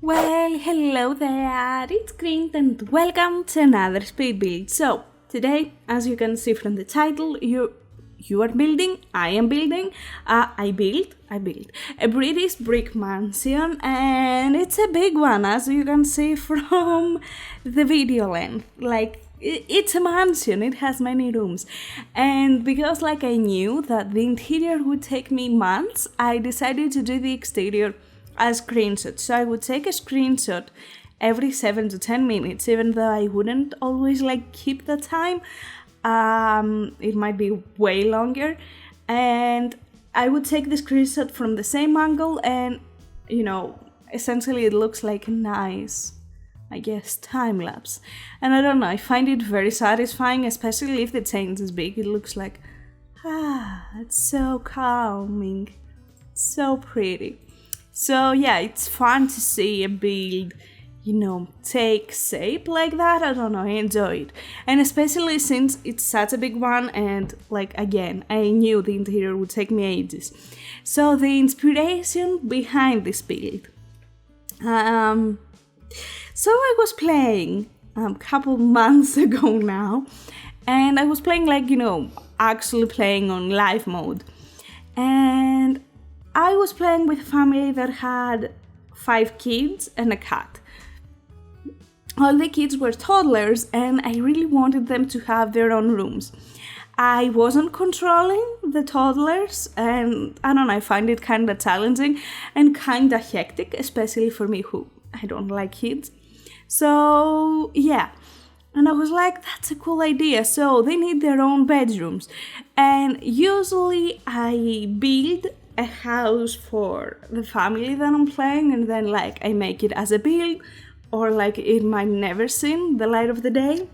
Well, hello there, it's Kriint and welcome to another speed build. So, today, as you can see from the title, you are building, I am building, I build a British brick mansion, and it's a big one, as you can see from the video length. Like, it's a mansion, it has many rooms, and because I knew that the interior would take me months, I decided to do the exterior as screenshots. So I would take a screenshot every 7 to 10 minutes, even though I wouldn't always keep the time. It might be way longer, and I would take the screenshot from the same angle, and essentially it looks like a nice, I guess, time lapse. And I don't know, I find it very satisfying, especially if the change is big. It looks like, it's so calming, so pretty. So yeah, it's fun to see a build, take shape like that. I don't know, I enjoy it. And especially since it's such a big one, and again, I knew the interior would take me ages. So the inspiration behind this build. So I was playing a couple months ago now, and I was playing actually playing on live mode. And I was playing with a family that had 5 kids and a cat. All the kids were toddlers, and I really wanted them to have their own rooms. I wasn't controlling the toddlers, and I don't know, I find it kind of challenging and kind of hectic, especially for me who I don't like kids. So yeah, and I was like, that's a cool idea. So they need their own bedrooms, and usually I build a house for the family that I'm playing, and then I make it as a build, or it might never see the light of the day,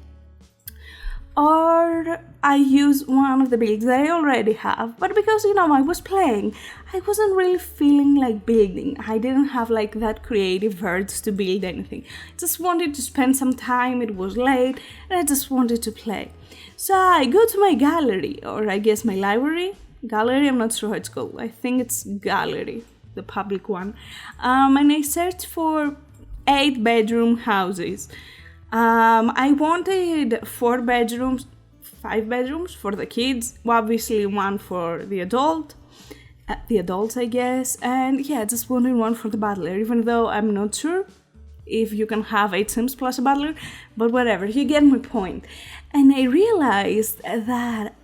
or I use one of the builds that I already have. But because I was playing, I wasn't really feeling like building. I didn't have that creative urge to build anything. I just wanted to spend some time. It was late and I just wanted to play. So I go to my gallery, or I guess my library. Gallery, I'm not sure how it's called. I think it's gallery, the public one. And I searched for 8-bedroom houses. I wanted 4 bedrooms, 5 bedrooms for the kids, obviously one for the adults, I guess, and yeah, just wanted one for the butler, even though I'm not sure if you can have 8 Sims plus a butler, but whatever, you get my point. And I realized that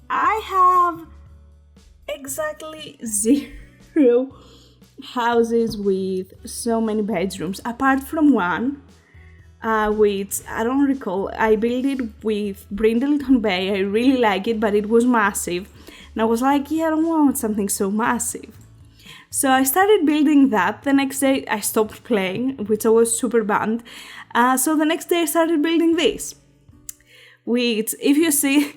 I have exactly 0 houses with so many bedrooms, apart from one, which I don't recall. I built it with Brindleton Bay. I really like it, but it was massive. And I was like, yeah, I don't want something so massive. So I started building that. The next day I stopped playing, which I was super bummed. So the next day I started building this, which, if you see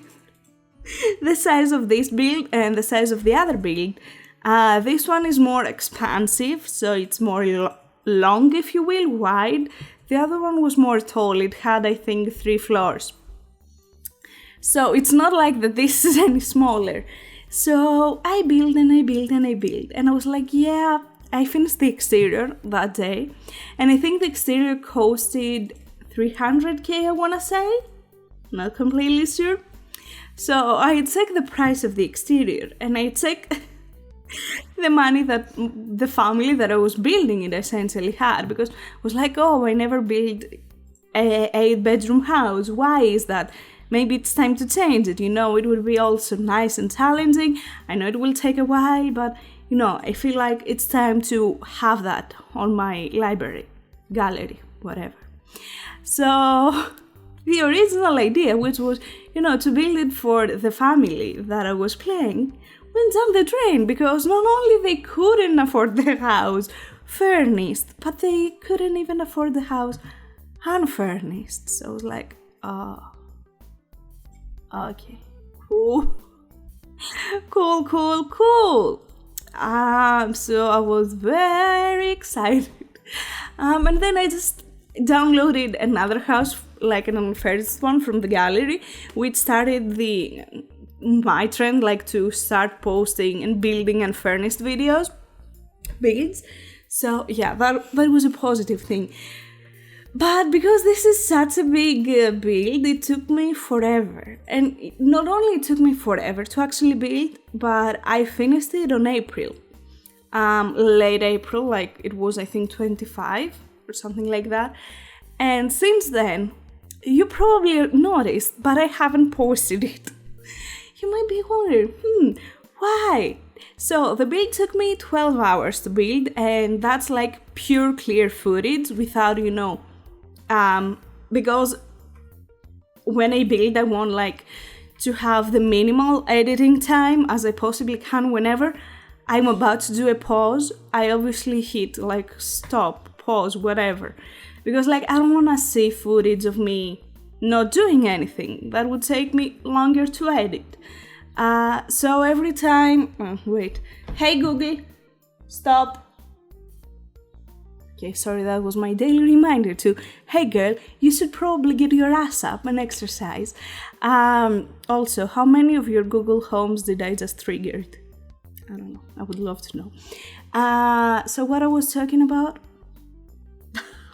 the size of this build and the size of the other build, this one is more expansive, so it's more long, if you will, wide. The other one was more tall. It had, I think, 3 floors. So it's not like that this is any smaller. So I build and I build and I build. And I was like, yeah, I finished the exterior that day. And I think the exterior costed 300k, I want to say. Not completely sure. So I checked the price of the exterior, and I checked the money that the family that I was building it essentially had, because I was like, oh, I never built a 8-bedroom house. Why is that? Maybe it's time to change it. It would be also nice and challenging. I know it will take a while, but I feel like it's time to have that on my library, gallery, whatever. So the original idea, which was, to build it for the family that I was playing, went down the drain, because not only they couldn't afford the house furnished, but they couldn't even afford the house unfurnished. So I was like, oh, okay, cool. So I was very excited. And then I just downloaded another house, an unfurnished one from the gallery, which started the my trend, like to start posting and building and furnished builds. So yeah, that was a positive thing. But because this is such a big build, it took me forever. And not only it took me forever to actually build, but I finished it on April. Late April, like it was I think 25 or something like that. And since then, you probably noticed, but I haven't posted it. You might be wondering, why? So the build took me 12 hours to build, and that's like pure clear footage without, because when I build, I want like to have the minimal editing time as I possibly can. Whenever I'm about to do a pause, I obviously hit like stop, pause, whatever. Because like I don't want to see footage of me not doing anything. That would take me longer to edit. So every time, hey Google, stop. Okay, sorry, that was my daily reminder to, hey girl, you should probably get your ass up and exercise. Also, how many of your Google Homes did I just trigger? I don't know, I would love to know. So what I was talking about?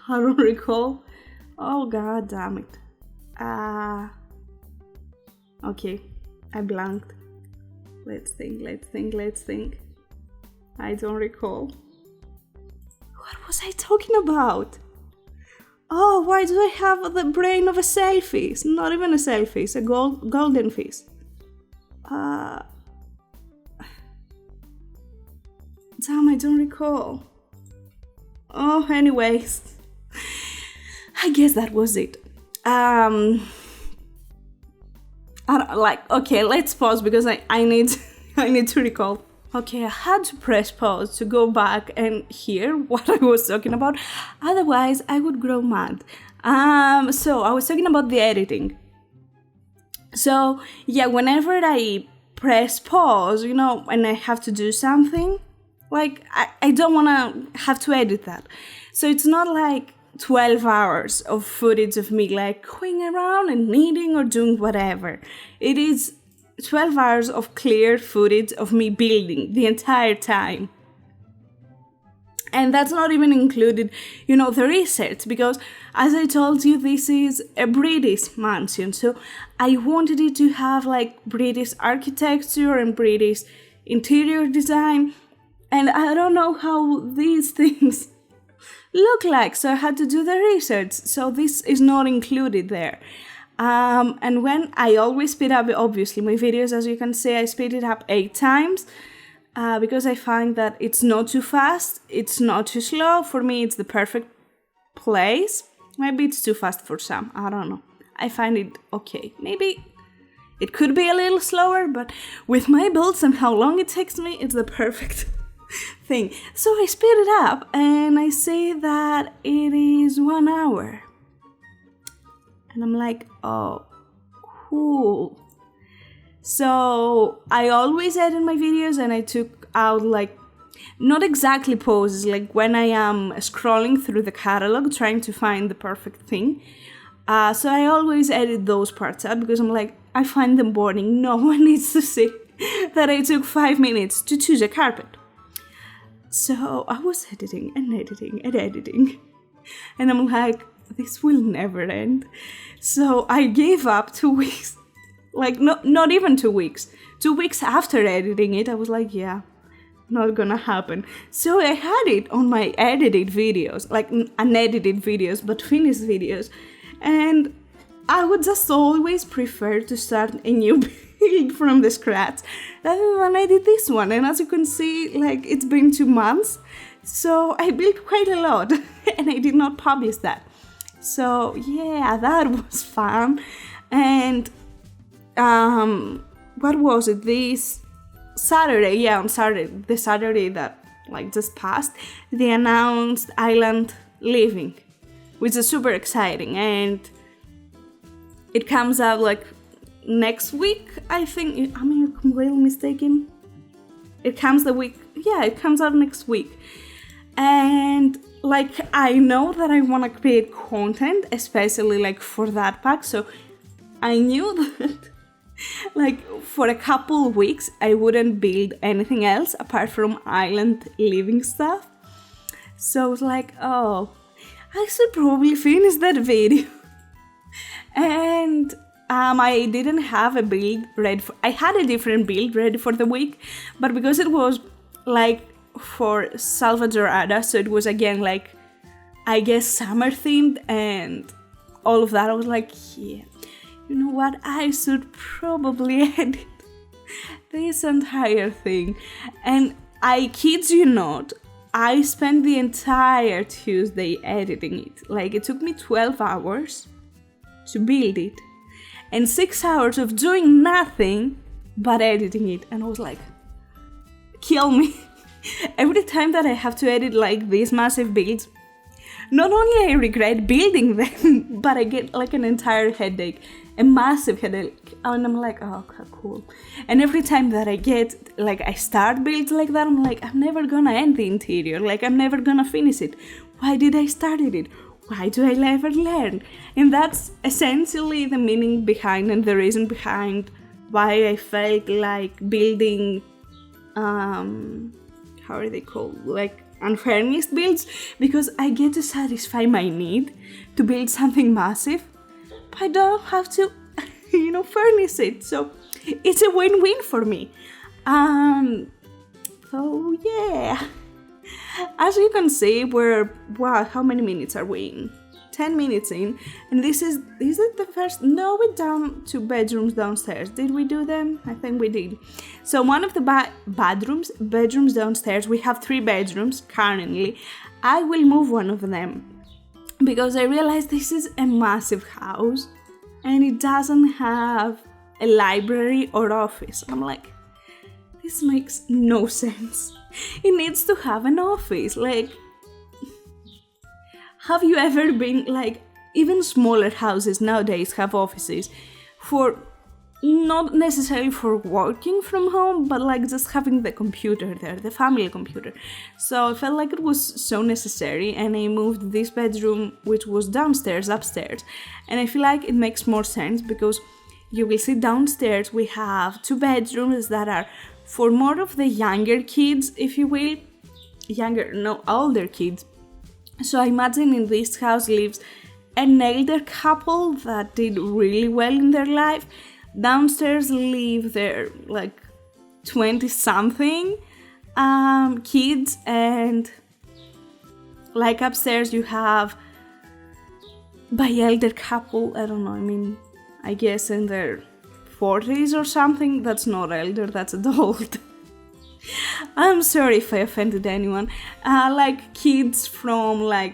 I don't recall. Oh god damn it. Okay, I blanked. Let's think. I don't recall. What was I talking about? Oh, why do I have the brain of a selfie? It's not even a selfie, it's a golden fish. Damn, I don't recall. Oh, anyways. I guess that was it. Okay, let's pause because I need to recall. Okay, I had to press pause to go back and hear what I was talking about. Otherwise, I would grow mad. So I was talking about the editing. So yeah, whenever I press pause, and I have to do something, like I don't want to have to edit that. So it's not like 12 hours of footage of me like going around and knitting or doing whatever. It is 12 hours of clear footage of me building the entire time. And that's not even included, the research, because as I told you, this is a British mansion. So I wanted it to have like British architecture and British interior design. And I don't know how these things look like, so I had to do the research. So this is not included there. And when I always speed up, obviously, my videos, as you can see, I speed it up 8 times because I find that it's not too fast, it's not too slow. For me, it's the perfect place. Maybe it's too fast for some, I don't know. I find it okay. Maybe it could be a little slower, but with my builds and how long it takes me, it's the perfect thing. So I speed it up and I say that it is 1 hour. And I'm like, oh, cool. So I always edit my videos and I took out like, not exactly poses, like when I am scrolling through the catalog trying to find the perfect thing. So I always edit those parts out because I'm like, I find them boring. No one needs to see that I took 5 minutes to choose a carpet. So I was editing and editing and editing. And I'm like, this will never end. So I gave up 2 weeks. Like, not even 2 weeks. 2 weeks after editing it, I was like, yeah, not gonna happen. So I had it on my edited videos, like unedited videos, but finished videos. And I would just always prefer to start a new build from the scratch rather than edit this one. And as you can see, like, it's been 2 months. So I built quite a lot and I did not publish that. So yeah, that was fun. And what was it? This Saturday, yeah, on Saturday, the Saturday that like just passed, they announced Island Living, which is super exciting. And it comes out like next week, I think. I'm really mistaken. It comes out next week. And like, I know that I want to create content, especially like for that pack. So I knew that Like for a couple weeks, I wouldn't build anything else apart from island living stuff. So I was like, oh, I should probably finish that video. And I didn't have a build ready I had a different build ready for the week, but because it was like for Salvadorada, so it was again like, I guess, summer themed and all of that, I was like, yeah, you know what, I should probably edit this entire thing. And I kid you not, I spent the entire Tuesday editing it. Like, it took me 12 hours to build it and 6 hours of doing nothing but editing it. And I was like, kill me. Every time that I have to edit like these massive builds, not only I regret building them, but I get like an entire headache, a massive headache. And I'm like, oh, okay, cool. And every time that I start builds like that, I'm like, I'm never gonna end the interior. Like, I'm never gonna finish it. Why did I start it? Why do I never learn? And that's essentially the meaning behind and the reason behind why I felt like building, how are they called? Like, unfurnished builds, because I get to satisfy my need to build something massive, but I don't have to, furnish it. So it's a win-win for me. So yeah. As you can see, how many minutes are we in? 10 minutes in, and is it the first? No, we're down to bedrooms downstairs. Did we do them? I think we did. So one of the bedrooms downstairs, we have 3 bedrooms currently. I will move one of them because I realized this is a massive house and it doesn't have a library or office. I'm like, this makes no sense. It needs to have an office. Like, have you ever been, like, even smaller houses nowadays have offices for, not necessarily for working from home, but like just having the computer there, the family computer. So I felt like it was so necessary, and I moved this bedroom, which was downstairs, upstairs. And I feel like it makes more sense because you will see downstairs we have 2 bedrooms that are for more of the younger kids, if you will. Older kids. So I imagine in this house lives an elder couple that did really well in their life. Downstairs live their like 20-something kids, and like upstairs you have by elder couple, I don't know, I guess in their 40s or something. That's not elder, that's adult. I'm sorry if I offended anyone. Like kids from like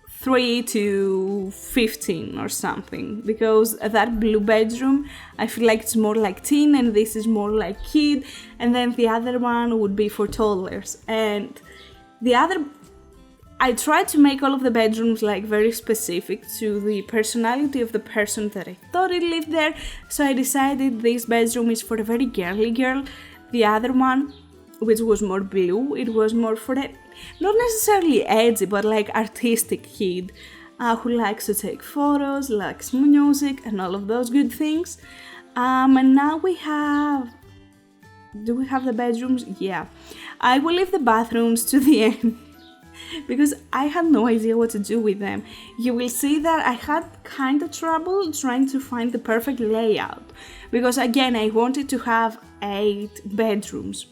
3 to 15 or something, because that blue bedroom, I feel like it's more like teen and this is more like kid, and then the other one would be for toddlers. And I tried to make all of the bedrooms like very specific to the personality of the person that I thought it lived there. So I decided this bedroom is for a very girly girl. The other one, which was more blue, it was more for a, not necessarily edgy, but like artistic kid who likes to take photos, likes music, and all of those good things. And now do we have the bedrooms? Yeah. I will leave the bathrooms to the end because I had no idea what to do with them. You will see that I had kind of trouble trying to find the perfect layout, because again, I wanted to have 8 bedrooms,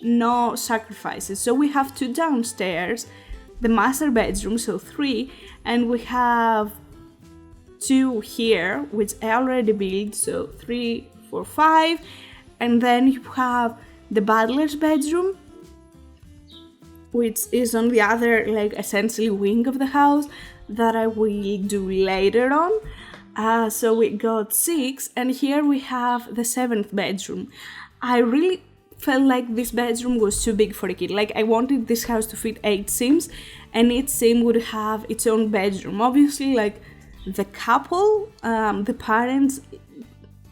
no sacrifices. So we have 2 downstairs, the master bedroom, so 3, and we have 2 here, which I already built, so 3, 4, 5, and then you have the butler's bedroom, which is on the other, like, essentially wing of the house that I will do later on. So we got 6, and here we have the 7th bedroom. I really felt like this bedroom was too big for a kid. Like, I wanted this house to fit 8 sims, and each sim would have its own bedroom. Obviously, like, the couple, the parents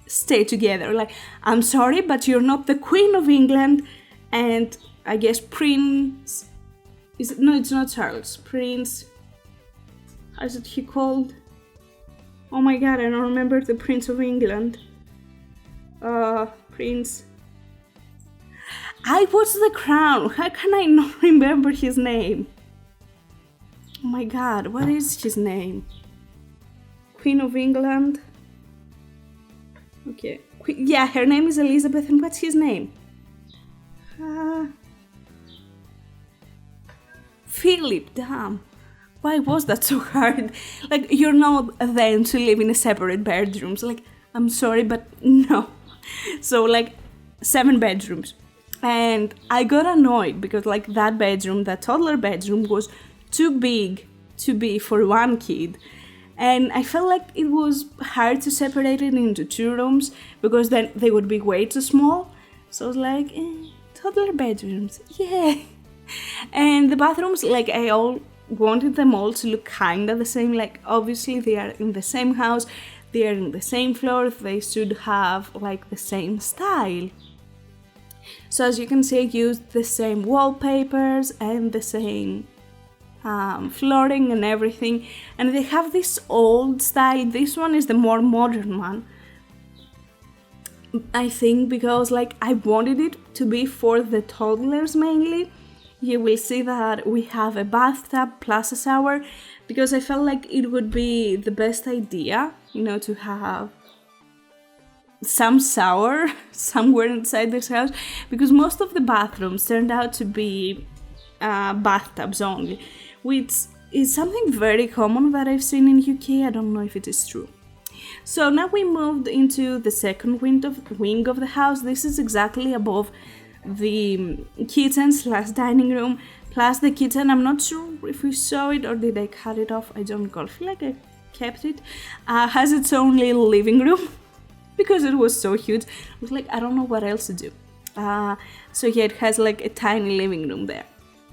stay together. Like, I'm sorry, but you're not the Queen of England, and I guess Prince... No, it's not Charles. Prince... How is it he called? Oh my god, I don't remember the Prince of England. Prince. I watched The Crown. How can I not remember his name? Oh my god, what is his name? Queen of England? Okay. Yeah, her name is Elizabeth, and what's his name? Philip, damn. Why was that so hard? Like, you're not then to live in a separate bedrooms. Like, I'm sorry, but no. So, like, 7 bedrooms. And I got annoyed because, like, that bedroom, that toddler bedroom, was too big to be for one kid. And I felt like it was hard to separate it into 2 rooms because then they would be way too small. So I was like, toddler bedrooms, yeah. And the bathrooms, like, I all wanted them all to look kinda the same. Like, obviously they are in the same house, they are in the same floor, they should have like the same style. So as you can see, I used the same wallpapers and the same flooring and everything, and they have this old style. This one is the more modern one, I think, because like I wanted it to be for the toddlers mainly. You will see that we have a bathtub plus a shower because I felt like it would be the best idea, you know, to have some shower somewhere inside this house, because most of the bathrooms turned out to be bathtubs only, which is something very common that I've seen in UK. I don't know if it is true. So now we moved into the second wing of the house. This is exactly above the kitchen / dining room plus the kitchen. I'm not sure if we saw it or did I cut it off. I don't recall. I feel like I kept it. Has its own little living room because it was so huge. I was like, I don't know what else to do. So yeah, it has like a tiny living room there.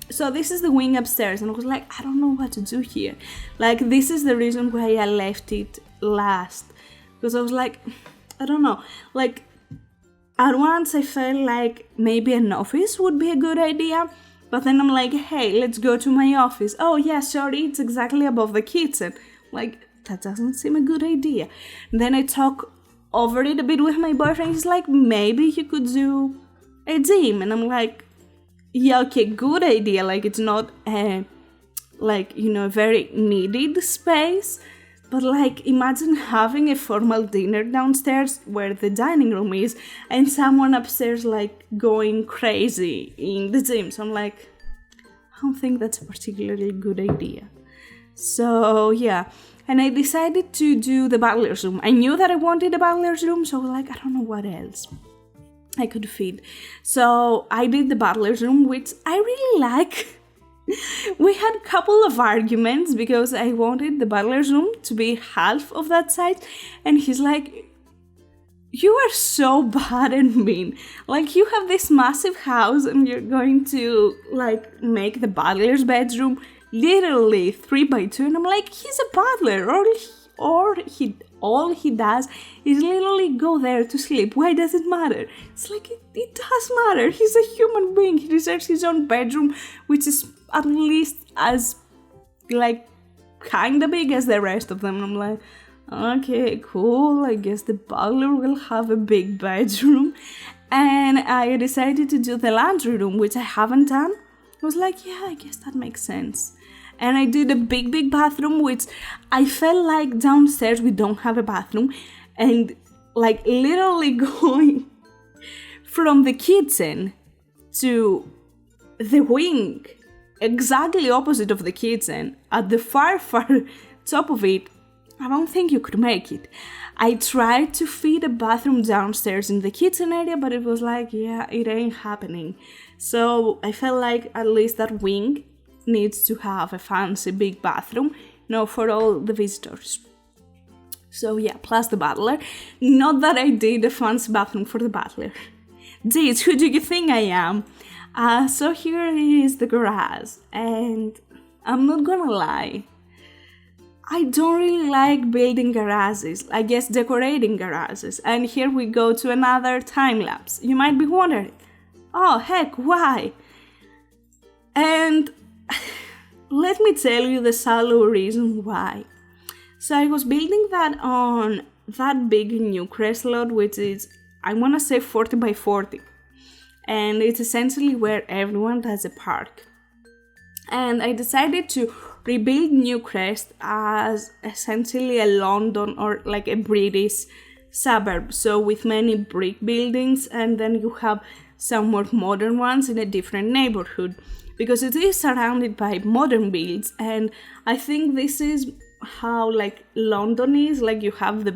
So this is the wing upstairs, and I was like, I don't know what to do here. Like, this is the reason why I left it last, because I was like, I don't know, like at once I felt like maybe an office would be a good idea, but then I'm like, hey, let's go to my office. Oh yeah, sorry, it's exactly above the kitchen. Like, that doesn't seem a good idea. And then I talk over it a bit with my boyfriend. He's like, maybe you could do a gym, and I'm like, yeah, okay, good idea. Like, it's not a, like, you know, very needed space, but like, imagine having a formal dinner downstairs where the dining room is and someone upstairs like going crazy in the gym. So I'm like, I don't think that's a particularly good idea. So yeah, and I decided to do the butler's room. I knew that I wanted a butler's room, so I was like, I don't know what else I could fit. So I did the butler's room, which I really like. We had a couple of arguments because I wanted the butler's room to be half of that size, and he's like, you are so bad and mean. Like, you have this massive house and you're going to like make the butler's bedroom literally 3x2, and I'm like, he's a butler, all he does is literally go there to sleep. Why does it matter? It's like, it does matter. He's a human being. He deserves his own bedroom, which is at least as like kinda big as the rest of them. And I'm like, okay, cool, I guess the butler will have a big bedroom. And I decided to do the laundry room, which I haven't done. I was like, yeah, I guess that makes sense. And I did a big bathroom, which I felt like downstairs we don't have a bathroom. And like literally going from the kitchen to the wing, exactly opposite of the kitchen, at the far top of it, I don't think you could make it. I tried to fit a bathroom downstairs in the kitchen area, but it was like, yeah, it ain't happening. So I felt like at least that wing needs to have a fancy big bathroom, you know, for all the visitors. So yeah, plus the butler. Not that I did a fancy bathroom for the butler. Jeez, who do you think I am? So here is the garage, and I'm not gonna lie, I don't really like building garages, I guess decorating garages. And here we go to another time lapse. You might be wondering, oh heck, why? And let me tell you the shallow reason why. So I was building that on that big Newcrest lot, which is I want to say 40 by 40. And it's essentially where everyone has a park. And I decided to rebuild Newcrest as essentially a London or like a British suburb. So with many brick buildings, and then you have some more modern ones in a different neighborhood. Because it is surrounded by modern builds, and I think this is how like London is. Like you have the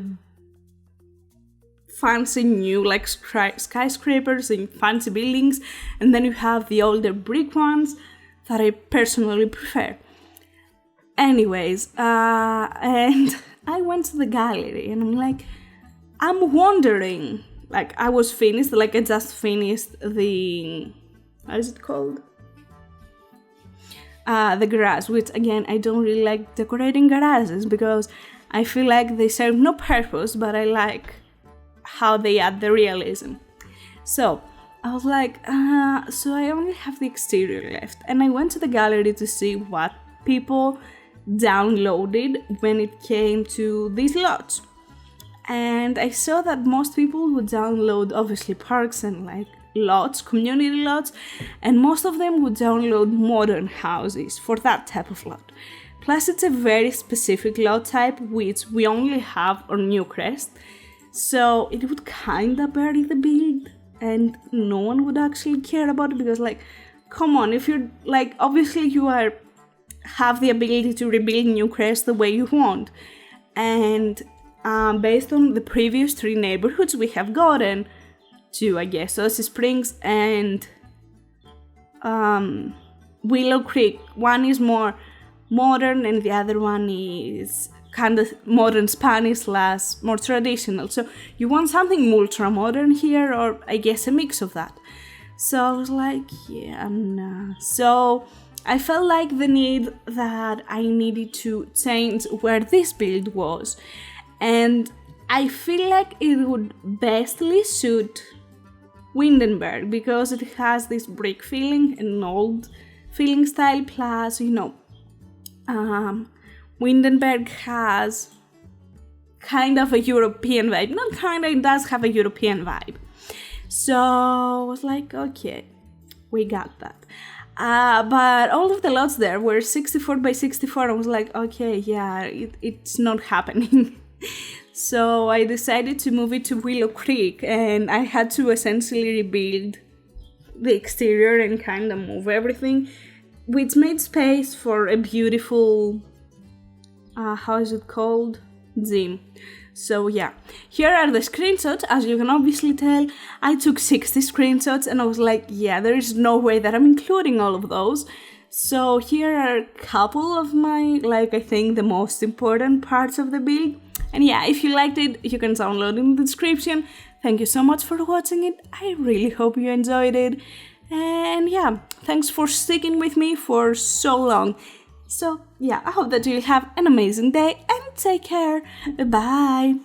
fancy new like skyscrapers and fancy buildings, and then you have the older brick ones that I personally prefer. Anyways, and I went to the gallery and I'm wondering, like I was finished, like I just finished the, how is it called? The garage, which again, I don't really like decorating garages because I feel like they serve no purpose, but I like how they add the realism. So I was like, so I only have the exterior left. And I went to the gallery to see what people downloaded when it came to these lots. And I saw that most people would download obviously parks and like lots, community lots, and most of them would download modern houses for that type of lot. Plus it's a very specific lot type which we only have on Newcrest, so it would kinda bury the build and no one would actually care about it because like, come on, if you're like, obviously you have the ability to rebuild Newcrest the way you want, and based on the previous 3 neighborhoods we have gotten, 2 I guess, so Springs and Willow Creek, one is more modern and the other one is kind of modern Spanish / more traditional. So you want something ultra modern here, or I guess a mix of that. So I was like, yeah, nah. So I felt like the need that I needed to change where this build was, and I feel like it would bestly suit Windenberg because it has this brick feeling, an old feeling style, plus Windenberg has kind of a European vibe. Not kind of, it does have a European vibe. So I was like, okay, we got that. But all of the lots there were 64 by 64. I was like, okay, yeah, it's not happening. So I decided to move it to Willow Creek, and I had to essentially rebuild the exterior and kind of move everything, which made space for a beautiful, how is it called? Gym. So yeah, here are the screenshots. As you can obviously tell, I took 60 screenshots and I was like, yeah, there is no way that I'm including all of those. So here are a couple of my, I think the most important parts of the build. And yeah, if you liked it, you can download in the description. Thank you so much for watching it. I really hope you enjoyed it. And yeah, thanks for sticking with me for so long. So yeah, I hope that you'll have an amazing day and take care. Bye.